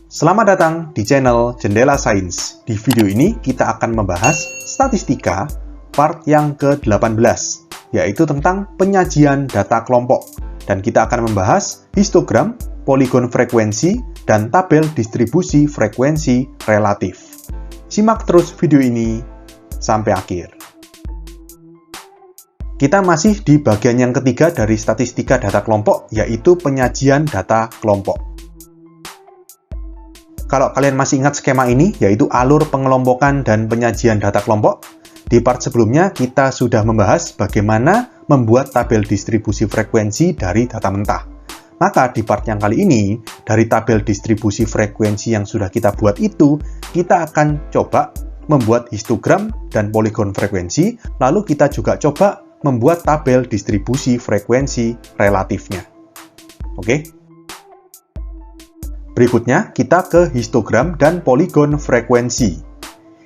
Selamat datang di channel Jendela Sains. Di video ini kita akan membahas statistika part yang ke-18, yaitu tentang penyajian data kelompok. Dan kita akan membahas histogram, poligon frekuensi, dan tabel distribusi frekuensi relatif. Simak terus video ini sampai akhir. Kita masih di bagian yang ketiga dari statistika data kelompok, yaitu penyajian data kelompok. Kalau kalian masih ingat skema ini, yaitu alur pengelompokan dan penyajian data kelompok, di part sebelumnya kita sudah membahas bagaimana membuat tabel distribusi frekuensi dari data mentah. Maka di part yang kali ini, dari tabel distribusi frekuensi yang sudah kita buat itu, kita akan coba membuat histogram dan poligon frekuensi, lalu kita juga coba membuat tabel distribusi frekuensi relatifnya. Oke? Berikutnya, kita ke histogram dan poligon frekuensi.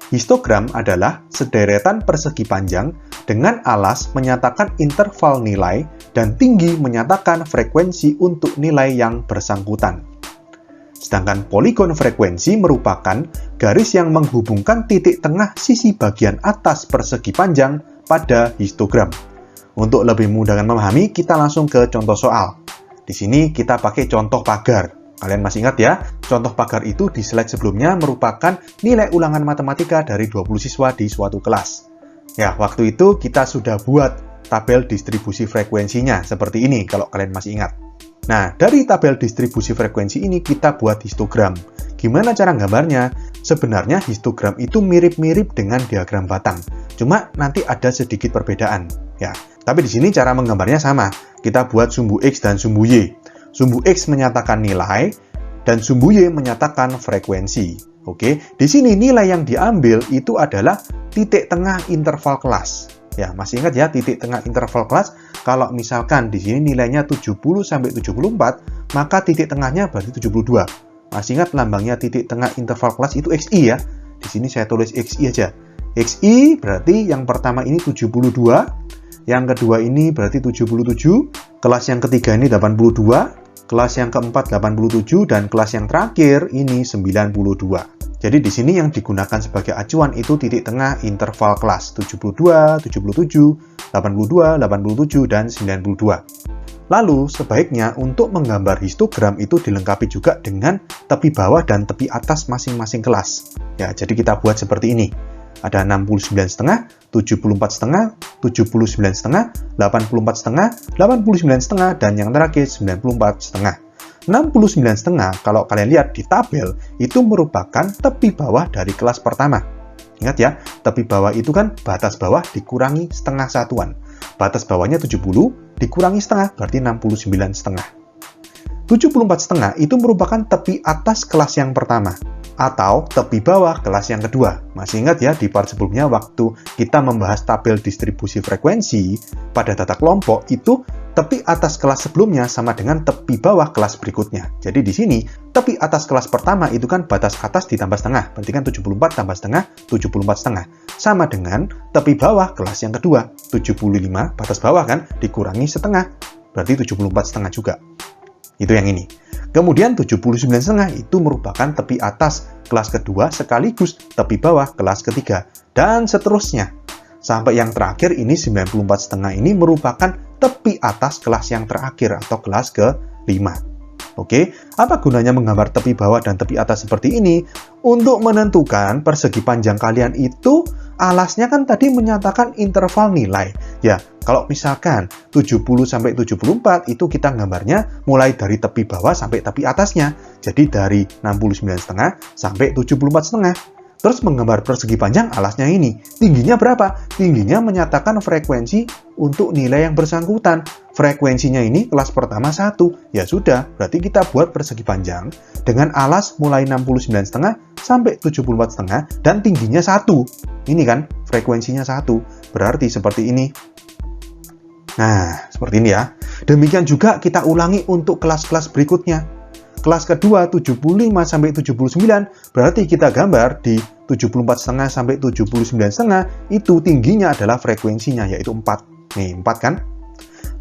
Histogram adalah sederetan persegi panjang dengan alas menyatakan interval nilai dan tinggi menyatakan frekuensi untuk nilai yang bersangkutan. Sedangkan poligon frekuensi merupakan garis yang menghubungkan titik tengah sisi bagian atas persegi panjang pada histogram. Untuk lebih mudah memahami, kita langsung ke contoh soal. Di sini kita pakai contoh pagar. Kalian masih ingat ya, contoh pagar itu di slide sebelumnya merupakan nilai ulangan matematika dari 20 siswa di suatu kelas. Ya, waktu itu kita sudah buat tabel distribusi frekuensinya seperti ini kalau kalian masih ingat. Nah, dari tabel distribusi frekuensi ini kita buat histogram. Gimana cara gambarnya? Sebenarnya histogram itu mirip-mirip dengan diagram batang. Cuma nanti ada sedikit perbedaan. Ya, tapi di sini cara menggambarnya sama. Kita buat sumbu X dan sumbu Y. Sumbu X menyatakan nilai, dan sumbu Y menyatakan frekuensi. Oke, di sini nilai yang diambil itu adalah titik tengah interval kelas. Ya, masih ingat ya, titik tengah interval kelas. Kalau misalkan di sini nilainya 70 sampai 74, maka titik tengahnya berarti 72. Masih ingat lambangnya titik tengah interval kelas itu XI ya. Di sini saya tulis XI aja. XI berarti yang pertama ini 72, yang kedua ini berarti 77, kelas yang ketiga ini 82, kelas yang keempat 87, dan kelas yang terakhir ini 92. Jadi di sini yang digunakan sebagai acuan itu titik tengah interval kelas 72, 77, 82, 87, dan 92. Lalu sebaiknya untuk menggambar histogram itu dilengkapi juga dengan tepi bawah dan tepi atas masing-masing kelas. Ya, jadi kita buat seperti ini. Ada 69,5, 74,5, 79,5, 84,5, 89,5, dan yang terakhir 94,5. 69,5 kalau kalian lihat di tabel itu merupakan tepi bawah dari kelas pertama. Ingat ya, tepi bawah itu kan batas bawah dikurangi setengah satuan. Batas bawahnya 70 dikurangi setengah berarti 69,5. 74,5 itu merupakan tepi atas kelas yang pertama atau tepi bawah kelas yang kedua. Masih ingat ya, di part sebelumnya waktu kita membahas tabel distribusi frekuensi pada data kelompok itu tepi atas kelas sebelumnya sama dengan tepi bawah kelas berikutnya. Jadi di sini tepi atas kelas pertama itu kan batas atas ditambah setengah, berarti kan 74 tambah setengah 74,5 sama dengan tepi bawah kelas yang kedua 75 batas bawah kan dikurangi setengah berarti 74,5 juga. Itu yang ini. Kemudian 79,5 itu merupakan tepi atas kelas kedua sekaligus tepi bawah kelas ketiga. Dan seterusnya. Sampai yang terakhir ini 94,5 ini merupakan tepi atas kelas yang terakhir atau kelas ke-5. Oke, apa gunanya menggambar tepi bawah dan tepi atas seperti ini? Untuk menentukan persegi panjang kalian itu, alasnya kan tadi menyatakan interval nilai. Ya, kalau misalkan 70 sampai 74 itu kita gambarnya mulai dari tepi bawah sampai tepi atasnya. Jadi dari 69,5 sampai 74,5. Terus menggambar persegi panjang alasnya ini. Tingginya berapa? Tingginya menyatakan frekuensi untuk nilai yang bersangkutan. Frekuensinya ini kelas pertama 1. Ya sudah, berarti kita buat persegi panjang dengan alas mulai 69,5 sampai 74,5 dan tingginya 1. Ini kan frekuensinya 1. Berarti seperti ini. Nah, seperti ini ya. Demikian juga kita ulangi untuk kelas-kelas berikutnya. Kelas kedua 75 sampai 79 berarti kita gambar di 74,5 sampai 79,5 itu tingginya adalah frekuensinya yaitu 4. Nih 4 kan?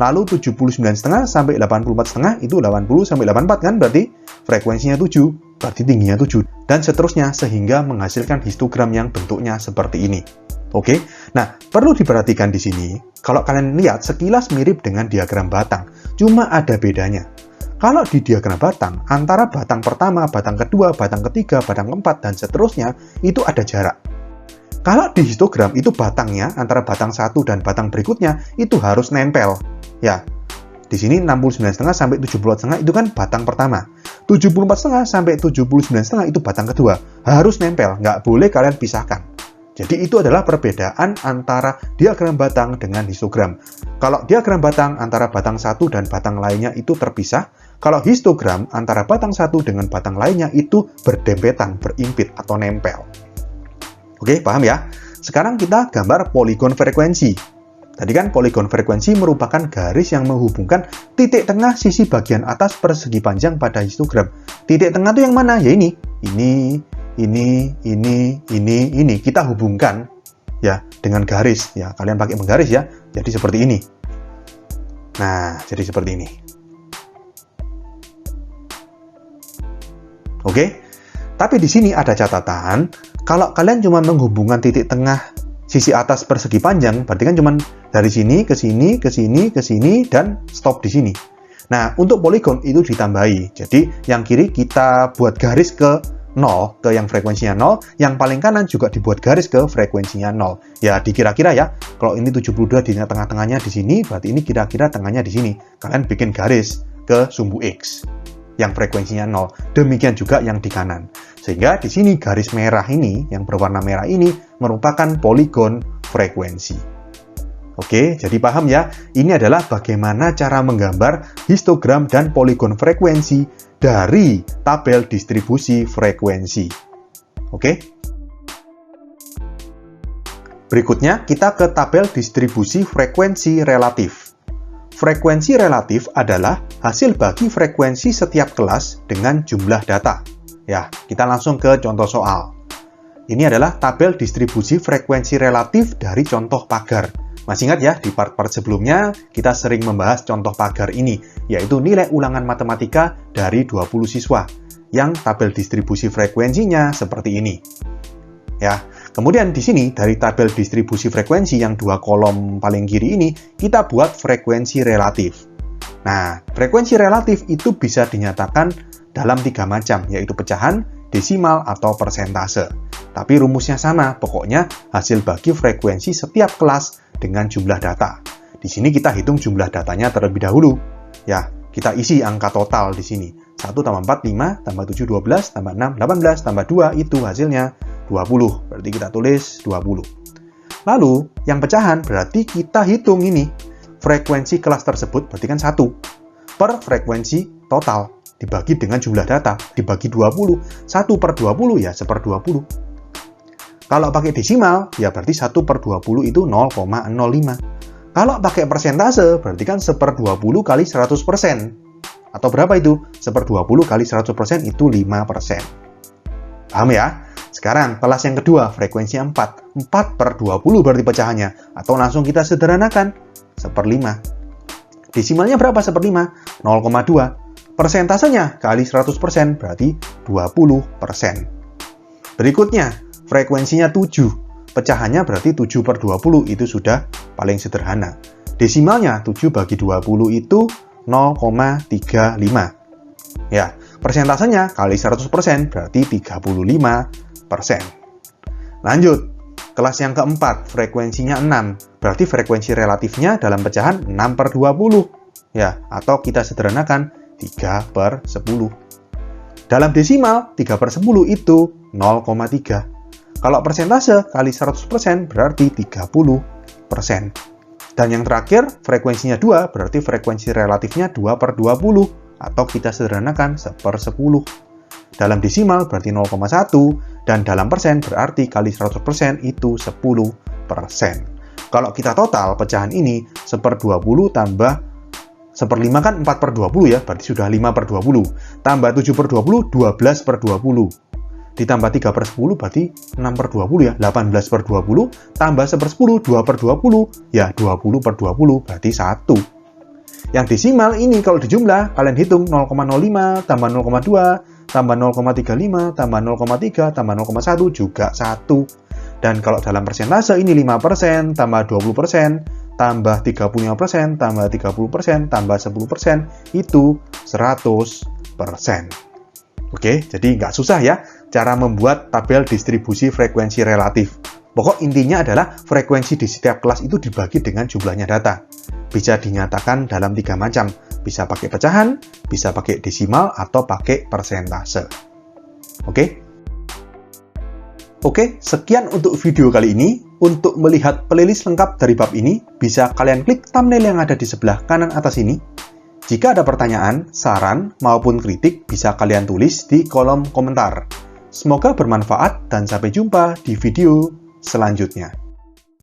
Lalu 79,5 sampai 84,5 itu 80 sampai 84 kan berarti frekuensinya 7. berarti tingginya 7, dan seterusnya sehingga menghasilkan histogram yang bentuknya seperti ini. Oke, nah perlu diperhatikan di sini, kalau kalian lihat sekilas mirip dengan diagram batang, cuma ada bedanya. Kalau di diagram batang, antara batang pertama, batang kedua, batang ketiga, batang keempat, dan seterusnya, itu ada jarak. Kalau di histogram, itu batangnya, antara batang satu dan batang berikutnya, itu harus nempel. Ya, di sini 69,5 sampai 74,5 itu kan batang pertama. 74,5 sampai 79,5 itu batang kedua. Harus nempel, nggak boleh kalian pisahkan. Jadi itu adalah perbedaan antara diagram batang dengan histogram. Kalau diagram batang antara batang satu dan batang lainnya itu terpisah. Kalau histogram antara batang satu dengan batang lainnya itu berdempetan, berimpit atau nempel. Oke, paham ya? Sekarang kita gambar poligon frekuensi. Tadi kan poligon frekuensi merupakan garis yang menghubungkan titik tengah sisi bagian atas persegi panjang pada histogram. Titik tengah itu yang mana? Ya ini. Ini. Kita hubungkan ya dengan garis. Ya, kalian pakai menggaris ya. Jadi seperti ini. Nah, jadi seperti ini. Oke. Tapi di sini ada catatan, kalau kalian cuma menghubungkan titik tengah sisi atas persegi panjang, berarti kan cuma dari sini, ke sini, ke sini, ke sini, dan stop di sini. Nah, untuk poligon itu ditambahi. Jadi, yang kiri kita buat garis ke 0, ke yang frekuensinya 0, yang paling kanan juga dibuat garis ke frekuensinya 0. Ya, dikira-kira ya, kalau ini 72 di tengah-tengahnya di sini, berarti ini kira-kira tengahnya di sini. Kalian bikin garis ke sumbu X, yang frekuensinya 0. Demikian juga yang di kanan. Sehingga di sini garis merah ini, yang berwarna merah ini, merupakan poligon frekuensi. Oke, jadi paham ya? Ini adalah bagaimana cara menggambar histogram dan poligon frekuensi dari tabel distribusi frekuensi. Oke? Berikutnya, kita ke tabel distribusi frekuensi relatif. Frekuensi relatif adalah hasil bagi frekuensi setiap kelas dengan jumlah data. Ya, kita langsung ke contoh soal. Ini adalah tabel distribusi frekuensi relatif dari contoh pagar. Masih ingat ya, di part-part sebelumnya kita sering membahas contoh pagar ini, yaitu nilai ulangan matematika dari 20 siswa, yang tabel distribusi frekuensinya seperti ini. Ya, kemudian di sini dari tabel distribusi frekuensi yang dua kolom paling kiri ini, kita buat frekuensi relatif. Nah, frekuensi relatif itu bisa dinyatakan dalam 3 macam, yaitu pecahan, desimal, atau persentase. Tapi rumusnya sama, pokoknya hasil bagi frekuensi setiap kelas dengan jumlah data. Di sini kita hitung jumlah datanya terlebih dahulu. Ya, kita isi angka total di sini. 1 tambah 4, 5, tambah 7, 12, tambah 6, 18, tambah 2, itu hasilnya 20. Berarti kita tulis 20. Lalu, yang pecahan berarti kita hitung ini. Frekuensi kelas tersebut berarti kan 1 per frekuensi total. Dibagi dengan jumlah data, dibagi 20. 1 per 20 ya 1/20. Kalau pakai desimal, ya berarti 1 per 20 itu 0,05. Kalau pakai persentase, berarti kan 1/20 kali 100%. Atau berapa itu? 1/20 kali 100% itu 5%. Paham ya? Sekarang, kelas yang kedua, frekuensi 4. 4 per 20 berarti pecahannya. Atau langsung kita sederhanakan, 1/5. Desimalnya berapa 1/5? 0,2. Persentasenya kali 100% berarti 20%. Berikutnya, frekuensinya 7. Pecahannya berarti 7 per 20, itu sudah paling sederhana. Desimalnya 7 bagi 20 itu 0,35. Ya, persentasenya kali 100% berarti 35%. Lanjut, kelas yang keempat, frekuensinya 6. Berarti frekuensi relatifnya dalam pecahan 6 per 20. Ya, atau kita sederhanakan 3 per 10. Dalam desimal, 3 per 10 itu 0,3. Kalau persentase kali 100% berarti 30%. Dan yang terakhir, frekuensinya 2, berarti frekuensi relatifnya 2 per 20. Atau kita sederhanakan 1/10. Dalam desimal berarti 0,1. Dan dalam persen berarti kali 100% itu 10%. Kalau kita total pecahan ini, 1/20 tambah 1/5 kan 4 per 20 ya, berarti sudah 5 per 20. Tambah 7 per 20, 12 per 20. Ditambah 3 per 10, berarti 6 per 20 ya, 18 per 20. Tambah 1/10, 2 per 20, ya 20 per 20, berarti 1. Yang desimal ini kalau dijumlah, kalian hitung 0,05 tambah 0,2 tambah 0,35, tambah 0,3, tambah 0,1 juga 1. Dan kalau dalam persentase ini 5%, tambah 20%, tambah 35%, tambah 30%, tambah 10%, itu 100%. Oke, jadi nggak susah ya cara membuat tabel distribusi frekuensi relatif. Pokok intinya adalah frekuensi di setiap kelas itu dibagi dengan jumlahnya data. Bisa dinyatakan dalam 3 macam. Bisa pakai pecahan, bisa pakai desimal, atau pakai persentase. Oke? Oke, sekian untuk video kali ini. Untuk melihat playlist lengkap dari bab ini, bisa kalian klik thumbnail yang ada di sebelah kanan atas ini. Jika ada pertanyaan, saran, maupun kritik, bisa kalian tulis di kolom komentar. Semoga bermanfaat dan sampai jumpa di video selanjutnya.